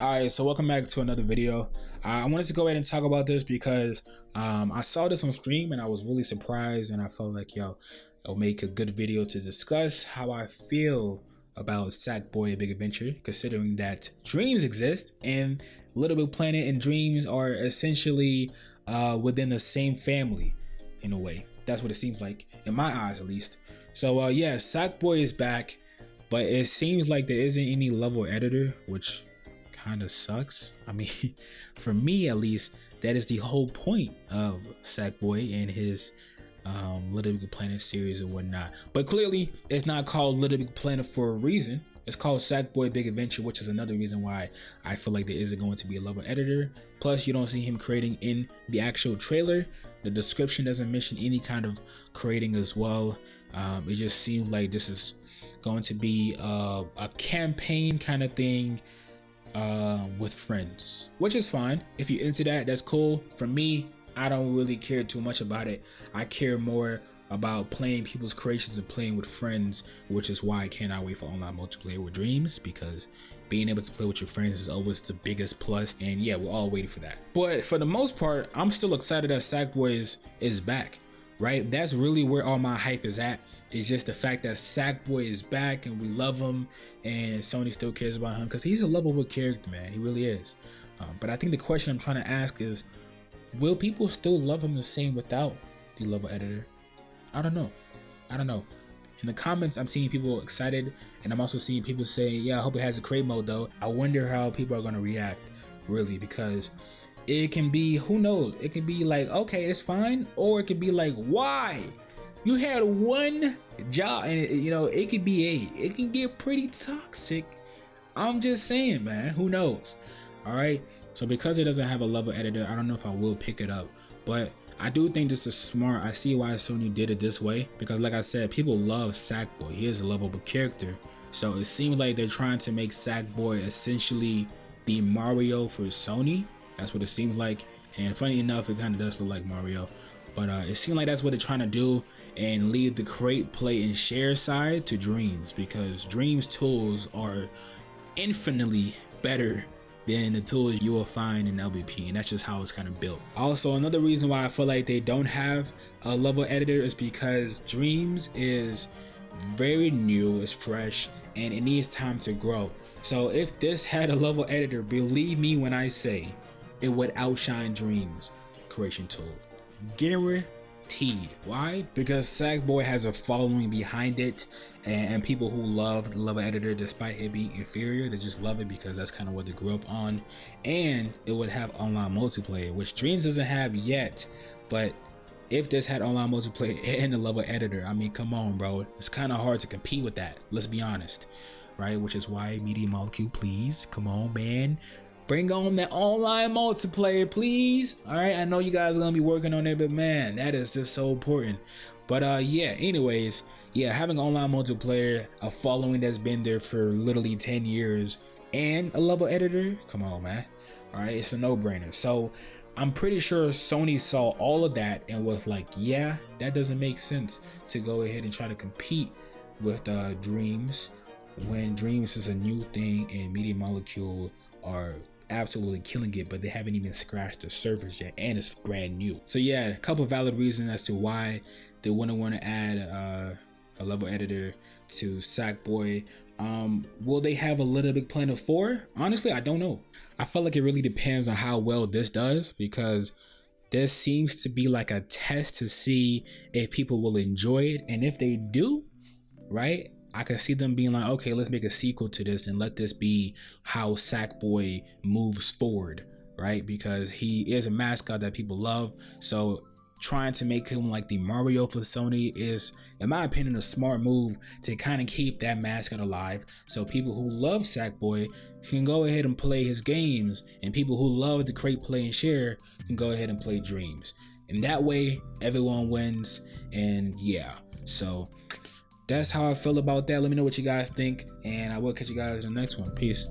Alright, so welcome back to another video. I wanted to go ahead and talk about this because I saw this on stream and I was really surprised, and I felt like, it'll make a good video to discuss how I feel about Sackboy: A Big Adventure, considering that Dreams exist and Little Big Planet and Dreams are essentially within the same family in a way. That's what it seems like, in my eyes at least. So yeah, Sackboy is back, but it seems like there isn't any level editor, which kind of sucks. I mean, for me at least, that is the whole point of Sackboy and his Little Big Planet series and whatnot. But clearly, it's not called Little Big Planet for a reason. It's called Sackboy: Big Adventure, which is another reason why I feel like there isn't going to be a level editor. Plus, you don't see him creating in the actual trailer. The description doesn't mention any kind of creating as well. It just seems like this is going to be a campaign kind of thing with friends, which is fine. If you're into that, that's cool. For me, I don't really care too much about it. I care more about playing people's creations and playing with friends, which is why I cannot wait for online multiplayer with Dreams, because being able to play with your friends is always the biggest plus, and yeah, we're all waiting for that. But for the most part, I'm still excited that Sackboy is back, right? That's really where all my hype is at. It's just the fact that Sackboy is back and we love him, and Sony still cares about him because he's a lovable character, man. He really is. But I think the question I'm trying to ask is, will people still love him the same without the level editor? I don't know. In the comments, I'm seeing people excited, and I'm also seeing people say, yeah, I hope it has a create mode though. I wonder how people are going to react, really, because it can be, who knows, it can be like, okay, it's fine, or it could be like, why? You had one job, and it could be it can get pretty toxic. I'm just saying, man, who knows? All right, so because it doesn't have a level editor, I don't know if I will pick it up, but I do think this is smart. I see why Sony did it this way, because like I said, people love Sackboy. He is a lovable character, so it seems like they're trying to make Sackboy essentially the Mario for Sony. That's what it seems like, and funny enough, it kind of does look like Mario. But it seems like that's what they're trying to do, and leave the create, play, and share side to Dreams, because Dreams tools are infinitely better than the tools you will find in LBP, and that's just how it's kind of built. Also, another reason why I feel like they don't have a level editor is because Dreams is very new, it's fresh, and it needs time to grow. So if this had a level editor, believe me when I say it would outshine Dreams creation tool. Guaranteed. Why? Because Sackboy has a following behind it, and people who love the level editor despite it being inferior, they just love it because that's kind of what they grew up on. And it would have online multiplayer, which Dreams doesn't have yet. But if this had online multiplayer and a level editor, I mean, come on, bro, it's kind of hard to compete with that, let's be honest, right? Which is why Media Molecule, please, come on, man, bring on that online multiplayer, please. All right, I know you guys are gonna be working on it, but man, that is just so important. But yeah, anyways, yeah, having online multiplayer, a following that's been there for literally 10 years, and a level editor, come on, man. All right, it's a no-brainer. So I'm pretty sure Sony saw all of that and was like, yeah, that doesn't make sense to go ahead and try to compete with Dreams, when Dreams is a new thing and Media Molecule are absolutely killing it, but they haven't even scratched the surface yet, and it's brand new. So yeah, a couple of valid reasons as to why they wouldn't want to add a level editor to Sackboy. Will they have a Little Big Planet 4? Honestly, I don't know. I feel like it really depends on how well this does, because this seems to be like a test to see if people will enjoy it, and if they do, right, I can see them being like, okay, let's make a sequel to this and let this be how Sackboy moves forward, right? Because he is a mascot that people love. So trying to make him like the Mario for Sony is, in my opinion, a smart move to kind of keep that mascot alive, so people who love Sackboy can go ahead and play his games, and people who love the create, play, and share can go ahead and play Dreams. And that way, everyone wins. And yeah, so that's how I feel about that. Let me know what you guys think, and I will catch you guys in the next one. Peace.